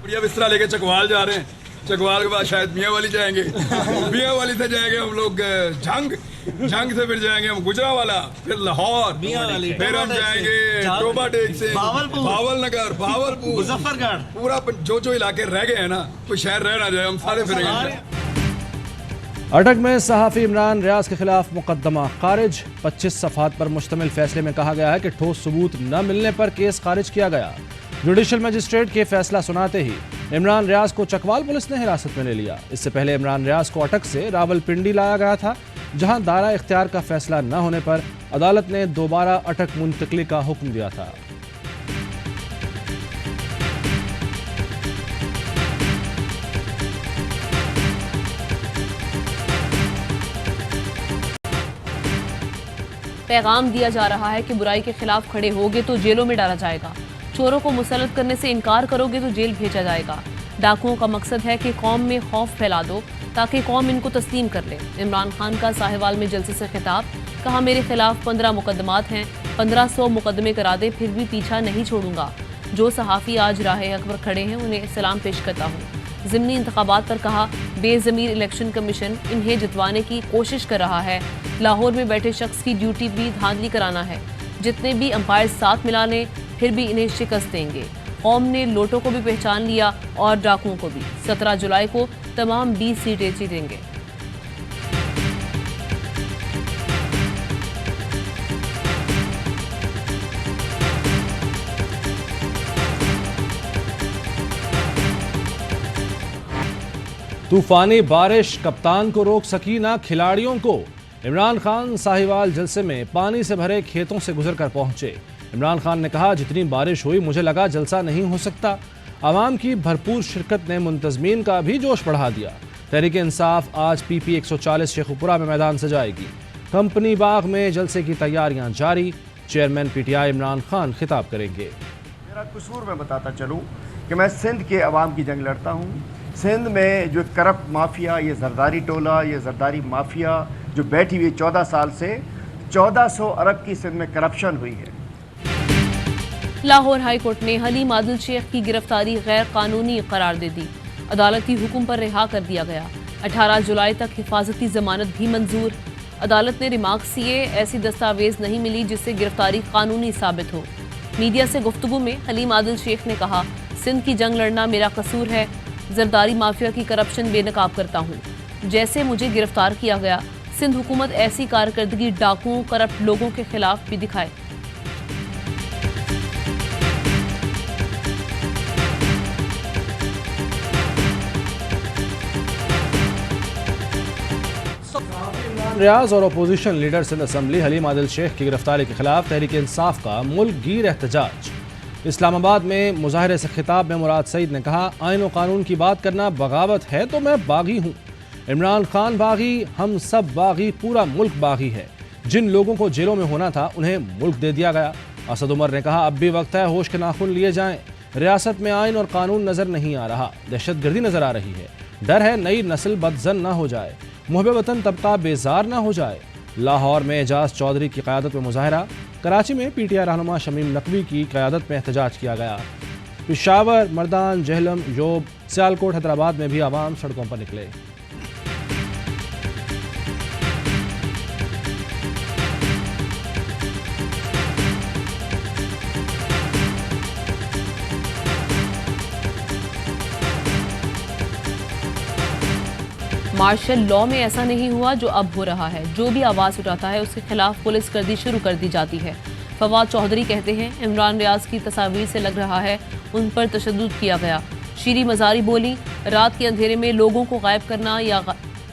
बढ़िया बिस्तरा लेके चकवाल जा रहे हैं। चकवाल के बाद शायद मियाँ वाली जाएंगे। मियाँ वाली से जाएंगे हम लोग झंग से फिर जाएंगे हम गुजरावाला, फिर लाहौर, फिर हम जाएंगे टोबा टेक से भावल नगर, भावलपुर, मुजफ्फरगढ़, पूरा जो इलाके रह गए हैं ना, कोई शहर रह ना जाए, हम सारे फिरेंगे। अटक में सहाफ़ी इमरान रियाज के खिलाफ मुकदमा खारिज। 25 सफ़हात पर मुश्तमिल फैसले में कहा गया है कि ठोस सबूत न मिलने पर केस खारिज किया गया। जुडिशल मजिस्ट्रेट के फैसला सुनाते ही इमरान रियाज को चकवाल पुलिस ने हिरासत में ले लिया। इससे पहले इमरान रियाज को अटक से रावलपिंडी लाया गया था, जहां दायरा इख्तियार का फैसला न होने पर अदालत ने दोबारा अटक मुंतकली का हुक्म दिया था। पैगाम दिया जा रहा है कि बुराई के खिलाफ खड़े होगे तो जेलों में डाला जाएगा, चोरों को मुसल्लत करने से इनकार करोगे तो जेल भेजा जाएगा। डाकुओं का मकसद है कि कौम में खौफ फैला दो ताकि कौम इनको तस्लीम कर ले। इमरान खान का साहिवाल में जलसे से खिताब, कहा मेरे खिलाफ 15 मुकदमात हैं, 1500 मुकदमे करा दे फिर भी पीछा नहीं छोड़ूंगा। जो सहाफ़ी आज राह हक पर खड़े हैं उन्हें सलाम पेश करता हूँ। ज़िमनी इंतखाबात पर कहा बेज़मीर इलेक्शन कमीशन इन्हें जितवाने की कोशिश कर रहा है। लाहौर में बैठे शख्स की ड्यूटी भी धांधली कराना है। जितने भी अंपायर साथ मिला लें फिर भी इन्हें शिकस्त देंगे। कौम ने लोटों को भी पहचान लिया और डाकुओं को भी। 17 जुलाई को तमाम 20 सीटें जीतेंगे। तूफानी बारिश कप्तान को रोक सकी ना खिलाड़ियों को। इमरान खान साहिवाल जलसे में पानी से भरे खेतों से गुजरकर पहुंचे। इमरान खान ने कहा जितनी बारिश हुई मुझे लगा जलसा नहीं हो सकता। आवाम की भरपूर शिरकत ने मुंतजमीन का भी जोश बढ़ा दिया। तहरीक इंसाफ आज PP 140 शेखुपुरा में मैदान सजाएगी। कंपनी बाग में जलसे की तैयारियां जारी। चेयरमैन PTI इमरान खान खिताब करेंगे। मेरा कसूर मैं बताता चलूँ कि मैं सिंध के अवाम की जंग लड़ता हूँ। सिंध में जो करप्ट माफिया, ये जरदारी टोला, ये जरदारी माफिया जो बैठी हुई 14 साल से 1400 अरब की सिंध में करप्शन हुई है। लाहौर हाई कोर्ट ने हलीम आदिल शेख की गिरफ्तारी गैर कानूनी करार दे दी। अदालती हुक्म पर रिहा कर दिया गया। 18 जुलाई तक हिफाजती जमानत भी मंजूर। अदालत ने रिमार्क्स दिए, ऐसी दस्तावेज नहीं मिली जिससे गिरफ्तारी कानूनी साबित हो। मीडिया से गुफ्तगू में हलीम आदिल शेख ने कहा सिंध की जंग लड़ना मेरा कसूर है। जरदारी माफिया की करप्शन बेनकाब करता हूँ। जैसे मुझे गिरफ्तार किया गया, सिंध हुकूमत ऐसी कारकर्दगी डाकुओं करप्ट लोगों के खिलाफ भी दिखाए। रियाज और opposition leader Sindh assembly Haleem Adil Sheikh की गिरफ्तारी के खिलाफ तहरीक इंसाफ का मुल्क गिर एहतजाज। इस्लामाबाद में मुजाहरे से खिताब में मुराद सईद ने कहा आइन और कानून की बात करना बगावत है तो मैं बागी हूँ। इमरान खान बागी, हम सब बागी, पूरा मुल्क बागी है। जिन लोगों को जेलों में होना था उन्हें मुल्क दे दिया गया। असद उमर ने कहा अब भी वक्त है होश के नाखून लिए जाएं। रियासत में आइन और कानून नजर नहीं आ रहा, दहशतगर्दी नजर आ रही है। डर है नई नस्ल बदजन ना हो जाए, मुहब्बे वतन तबका बेजार ना हो जाए। लाहौर में एजाज चौधरी की क़यादत में मुजाहरा। कराची में PTI रहनुमा शमीम नकवी की क़यादत में एहतजाज किया गया। पेशावर, मर्दान, जहलम, योब, सियालकोट, हैदराबाद में भी आवाम सड़कों पर निकले। मार्शल लॉ में ऐसा नहीं हुआ जो अब हो रहा है। जो भी आवाज़ उठाता है उसके खिलाफ पुलिस गर्दी शुरू कर दी जाती है। फवाद चौधरी कहते हैं इमरान रियाज की तस्वीर से लग रहा है उन पर तशद्दुद किया गया। शीरी मजारी बोली रात के अंधेरे में लोगों को गायब करना या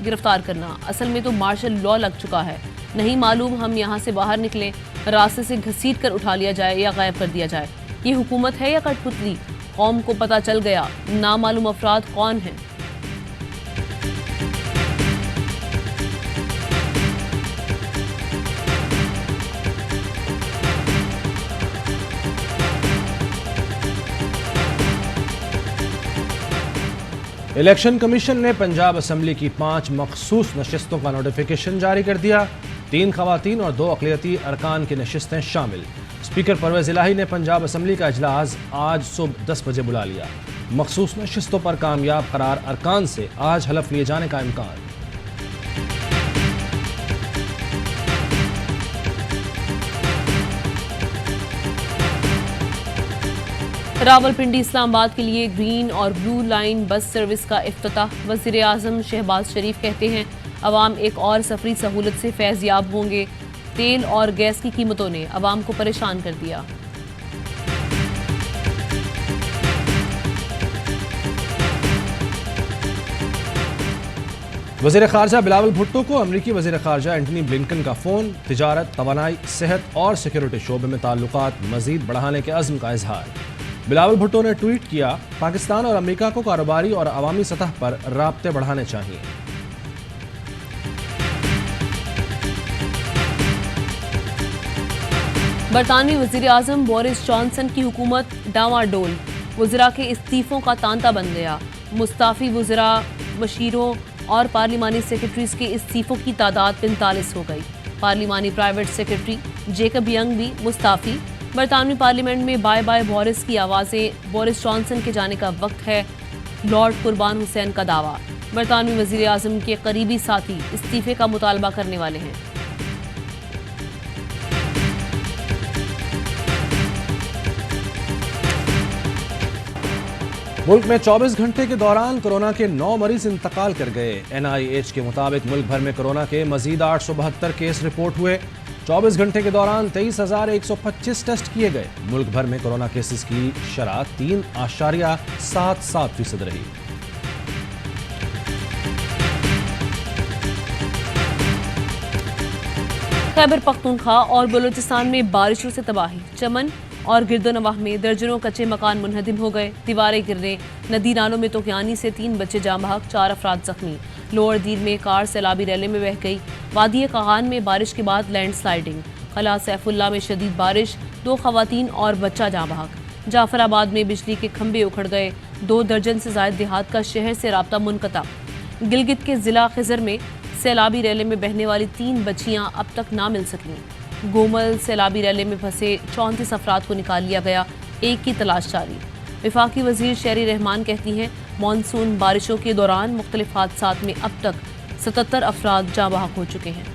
गिरफ्तार करना, असल में तो मार्शल लॉ लग चुका है। नहीं मालूम हम यहाँ से बाहर निकलें, रास्ते से घसीट कर उठा लिया जाए या गायब कर दिया जाए। ये हुकूमत है या कठपुतली? कौम को पता चल गया नामालूम अफराद कौन हैं। इलेक्शन कमीशन ने पंजाब असम्बली की 5 मखसूस नशिस्तों का नोटिफिकेशन जारी कर दिया। 3 खवातीन और 2 अक़लियती अरकान की नशिस्तें शामिल। स्पीकर परवेज़ इलाही ने पंजाब असम्बली का इजलास आज सुबह 10 बजे बुला लिया। मखसूस नशिस्तों पर कामयाब करार अरकान से आज हलफ लिए जाने का इम्कान। रावलपिंडी इस्लामाबाद के लिए ग्रीन और ब्लू लाइन बस सर्विस का इफ्तिताह। वज़ीर आज़म शहबाज शरीफ कहते हैं अवाम एक और सफरी सहूलत से फैज़याब होंगे। तेल और गैस की कीमतों ने अवाम को परेशान कर दिया। वज़ीर ख़ारजा बिलावल भुट्टो को अमरीकी वज़ीर ख़ारजा एंटनी ब्लिंकन का फ़ोन। तिजारत, तवानाई, सेहत और सिक्योरिटी शोबे में ताल्लुकात मज़ीद बढ़ाने के अज़्म का इजहार। बिलावल भुट्टो ने ट्वीट किया, पाकिस्तान और अमेरिका को कारोबारी और अवामी सतह पर राब्ते बढ़ाने चाहिए। बरतानवी वज़ीर आज़म बोरिस जॉनसन की हुकूमत डावाडोल। वज़रा के इस्तीफ़ों का तांता बन गया। मुस्ताफ़ी वज़रा, मशीरों और पार्लिमानी सेक्रेटरीज के इस्तीफ़ों की तादाद 45 हो गई। पार्लिमानी प्राइवेट सेक्रेटरी जेकब यंग भी मुस्ताफ़ी। बरतानवी पार्लियामेंट में बाय बाय बोरिस की आवाज़ें। बोरिस जॉनसन के जाने का वक्त है, लॉर्ड कुर्बान हुसैन का दावा। बरतानवी वज़ीर आज़म के करीबी साथी इस्तीफ़े का मुतालबा करने वाले हैं। मुल्क में 24 घंटे के दौरान कोरोना के 9 मरीज इंतकाल कर गए। NIH के मुताबिक मुल्क भर में कोरोना के मजीद 872 केस रिपोर्ट हुए। 24 घंटे के दौरान 23,125 टेस्ट किए गए। मुल्क भर में कोरोना केसेस की शरह 3.77% रही। खैबर पख्तूनख्वा और बलूचिस्तान में बारिशों से तबाही। चमन और गिरदोनवाह में दर्जनों कच्चे मकान मुनहदिम हो गए। दीवारें गिरने, नदी नालों में तूफ़ानी से 3 बच्चे जाँ बहक, 4 अफराद जख्मी। लोअर दीर में कार सैलाबी रैली में बह गई। वादी कागान में बारिश के बाद लैंडस्लाइडिंग। कला सैफुल्ला में शदीद बारिश, 2 खवातीन और बच्चा जाँ बहक। जाफराबाद में बिजली के खंभे उखड़ गए। 2 दर्जन से ज़ायद देहात का शहर से राब्ता मुनक़ता। गिलगित के ज़िला खिज़र में सैलाबी रैली में बहने वाली 3 बच्चियाँ अब तक ना मिल सकीं। गोमल सैलाबी रैली में फंसे 34 अफराद को निकाल लिया गया, एक की तलाश जारी। वफाकी वज़ीर शहरी रहमान कहती हैं मानसून बारिशों के दौरान मुख्तलिफ हादसात में अब तक 77 अफराद जाँ बहक हो चुके हैं।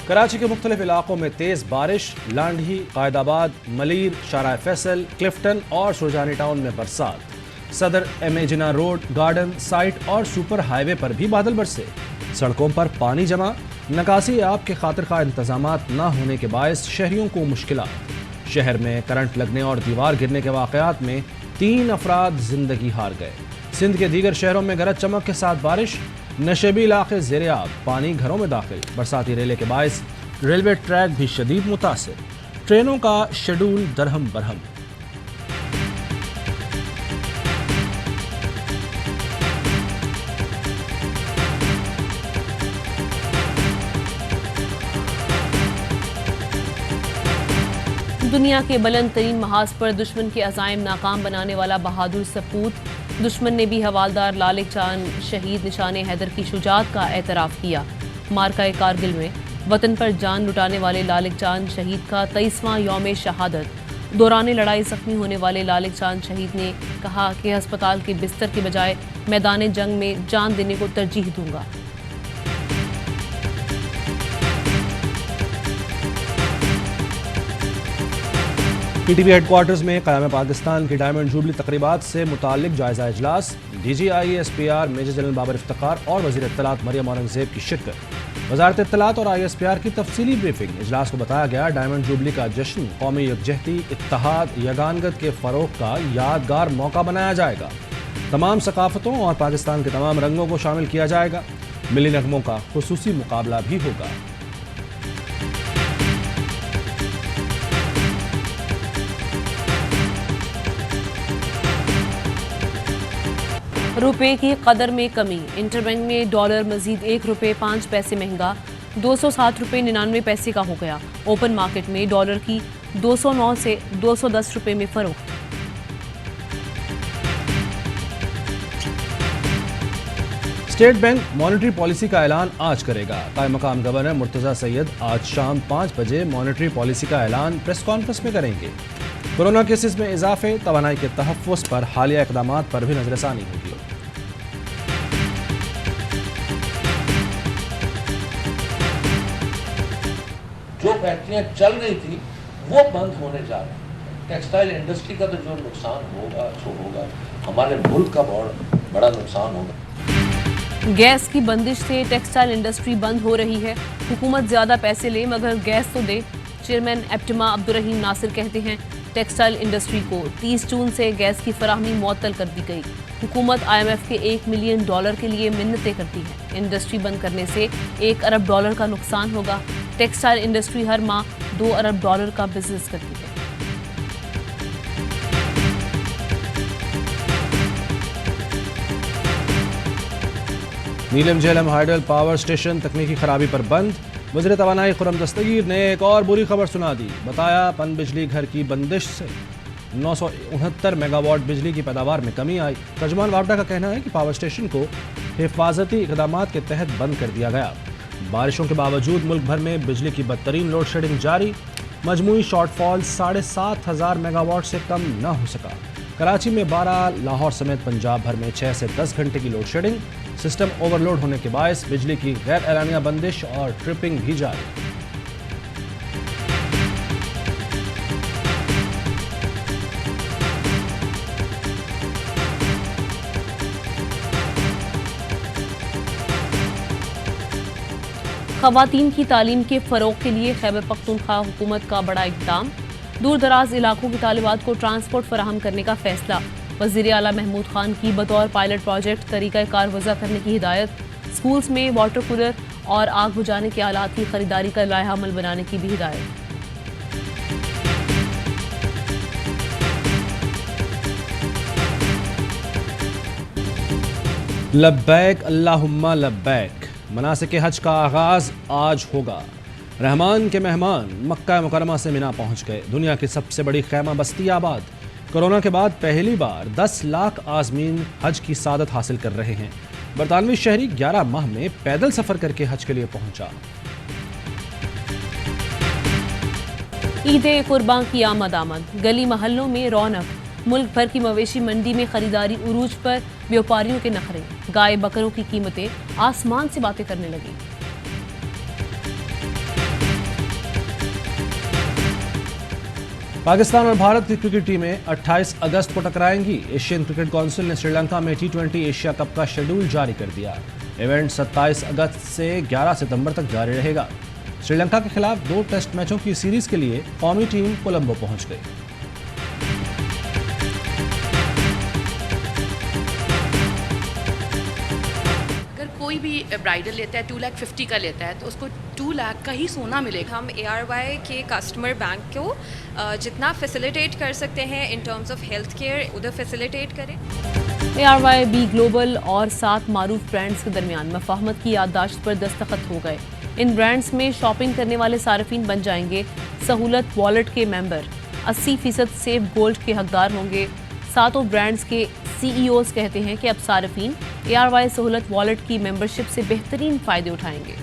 कराची के मुख्तलिफ इलाकों में तेज़ बारिश। लांढी, कायदाबाद, मलीर, शारा फैसल, क्लिफ्टन और सुरजानी टाउन में बरसात। सदर, एमेजिना रोड, गार्डन साइट और सुपर हाईवे पर भी बादल बरसे। सड़कों पर पानी जमा। नकासी आब के खातिर खा इंतजामात न होने के बायस शहरियों को मुश्किलात। शहर में करंट लगने और दीवार गिरने के वाक़यात में 3 अफराद जिंदगी हार गए। सिंध के दीगर शहरों में गरज चमक के साथ बारिश। नशेबी इलाके ज़ेरे आब, पानी घरों में दाखिल। बरसाती रेले के बायस रेलवे ट्रैक भी शदीद मुतासिर। ट्रेनों का शेड्यूल दरहम बरहम। दुनिया के बुलंद तरीन महाज पर दुश्मन के अज़ाइम नाकाम बनाने वाला बहादुर सपूत। दुश्मन ने भी हवालदार लालिक चांद शहीद निशाने हैदर की शुजात का एतराफ़ किया। मार्का कारगिल में वतन पर जान लुटाने वाले लालिक चांद शहीद का 23वां यौम शहादत। दौरान लड़ाई जख्मी होने वाले लालिक चांद शहीद ने कहा कि अस्पताल के बिस्तर के बजाय मैदान जंग में जान देने को तरजीह दूंगा। PTV हेडक्वार्टर्स में क़याम पाकिस्तान की डायमंड जुबली तकरीबात से मुताल्लिक जायजा इजलास। DGI SPR major general Babar Iftikhar और वज़ीर इत्तलात मरियम औरंगज़ेब की शिरकत। वज़ारत इत्तलात और ISPR की तफसीली ब्रीफिंग। इजलास को बताया गया डायमंड जुबली का जश्न कौमी यकजहती, इत्तहाद, यगानगत के फ़रोग़ का यादगार मौका बनाया जाएगा। तमाम सकाफ़तों और पाकिस्तान के तमाम रंगों को शामिल किया जाएगा। मिली नगमों का खुसूसी मुकाबला भी होगा। रुपए की कदर में कमी। इंटरबैंक में डॉलर मजीद ₹1.05 महंगा 207 रुपये 99 पैसे का हो गया। ओपन मार्केट में डॉलर की 209 से 210 रुपये में फरोख्त। स्टेट बैंक मॉनेटरी पॉलिसी का ऐलान आज करेगा। कायम मकाम गवर्नर मुर्तज़ा सैयद आज शाम 5 बजे मॉनेटरी पॉलिसी का ऐलान प्रेस कॉन्फ्रेंस में करेंगे। कोरोना केसेस में इजाफे, तवानाई के तहफ़्फ़ुज़ पर हालिया इक़दामात पर भी नज़रसानी होगी। जो फैक्ट्रियां चल रही थी वो बंद होने जा रही हैं। टेक्सटाइल इंडस्ट्री का तो जो नुकसान होगा सो होगा, हमारे मुल्क का बहुत बड़ा नुकसान होगा। गैस की बंदिश से टेक्सटाइल इंडस्ट्री बंद हो रही है। हुकूमत ज्यादा पैसे ले मगर गैस तो दे। चेयरमैन एप्टिमा अब्दुर्रहीम नासिर कहते हैं टेक्सटाइल इंडस्ट्री को 30 जून से गैस की फराहमी मुअत्तल कर दी गई। हुकूमत IMF के $1 मिलियन के लिए मिन्नतें करती है। इंडस्ट्री बंद करने से $1 अरब का नुकसान होगा। टेक्सटाइल इंडस्ट्री हर माह $2 अरब का बिजनेस करती है। नीलम झेलम हाइडल पावर स्टेशन तकनीकी खराबी पर बंद। वज़ीर तवानाई खुर्रम दस्तगीर ने एक और बुरी खबर सुना दी। बताया पनबिजली घर की बंदिश से 969 मेगावाट बिजली की पैदावार में कमी आई। तर्जुमान वापडा का कहना है कि पावर स्टेशन को हिफाजती इक़दामात के तहत बंद कर दिया गया। बारिशों के बावजूद मुल्क भर में बिजली की बदतरीन लोड शेडिंग जारी। मजमूई शॉर्टफॉल 7,500 मेगावाट से कम न हो सका। कराची में 12, लाहौर समेत पंजाब भर में 6 से 10 घंटे की लोड शेडिंग। सिस्टम ओवरलोड होने के बायस बिजली की गैर एलानिया बंदिश और ट्रिपिंग भी जारी। ख़वातीन की तालीम के फ़रोग़ के लिए खैबर पख्तूनख्वा हुकूमत का बड़ा इक़दाम। दूर दराज इलाकों की तालिबात को ट्रांसपोर्ट फराहम करने का फैसला। वज़ीर आला महमूद खान की बतौर पायलट प्रोजेक्ट तरीक़ा कार वज़ा करने की हिदायत। स्कूल्स में वाटर कूलर और आग बुझाने के आलात की खरीदारी का लायहा अमल बनाने की भी हिदायत। लब्बैक अल्लाहुम्मा लब्बैक। मनासिक हज का आगाज़ आज होगा। रहमान के मेहमान मक्का मुकरमा से मिना पहुंच गए। दुनिया की सबसे बड़ी खैमा बस्ती आबाद। कोरोना के बाद पहली बार 10 लाख आज़मीन हज की सादत हासिल कर रहे हैं। बरतानवी शहरी 11 माह में पैदल सफ़र करके हज के लिए पहुंचा। ईद कुर्बान की आमद। गली महल्लों में रौनक। मुल्क भर की मवेशी मंडी में खरीदारी उरूज पर। व्यापारियों के नखरे। गाय बकरों की कीमतें आसमान से बातें करने लगी। पाकिस्तान और भारत की क्रिकेट टीमें 28 अगस्त को टकराएंगी। एशियन क्रिकेट काउंसिल ने श्रीलंका में T20 एशिया कप का शेड्यूल जारी कर दिया। इवेंट 27 अगस्त से 11 सितंबर तक जारी रहेगा। श्रीलंका के खिलाफ 2 टेस्ट मैचों की सीरीज के लिए कौमी टीम कोलंबो पहुंच गई। कोई भी ब्राइडल लेता है 2,50,000 का लेता है तो उसको 2 लाख का ही सोना मिलेगा। हम ARY के कस्टमर बैंक को जितना फैसिलिटेट कर सकते हैं in terms of health care उधर फैसिलिटेट करें। ARY बी ग्लोबल और 7 मारूफ ब्रांड्स के दरमियान मफाहमत की याददाश्त पर दस्तखत हो गए। इन ब्रांड्स में शॉपिंग करने वाले सार्फिन बन जाएंगे सहूलत वॉलेट के मेंबर। 80% सेव गोल्ड के हकदार होंगे। सातों ब्रांड्स के CEOs कहते हैं कि अब सार्फिन ARY सहूलत वॉलेट की मेंबरशिप से बेहतरीन फ़ायदे उठाएंगे।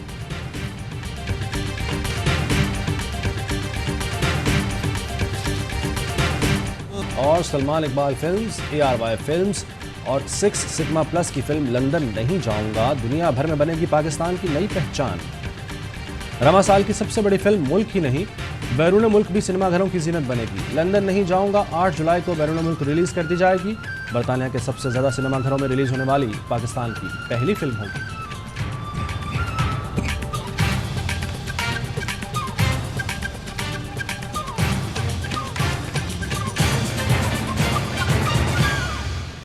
और Salman Iqbal films, ARY films और 6 सिग्मा प्लस की फिल्म लंदन नहीं जाऊंगा दुनिया भर में बनेगी पाकिस्तान की नई पहचान। रमा साल की सबसे बड़ी फिल्म मुल्क ही नहीं बैरून मुल्क भी सिनेमाघरों की जीनत बनेगी। लंदन नहीं जाऊंगा 8 जुलाई को बैरून मुल्क रिलीज कर दी जाएगी। बरतानिया के सबसे ज़्यादा सिनेमाघरों में रिलीज होने वाली पाकिस्तान की पहली फिल्म होगी।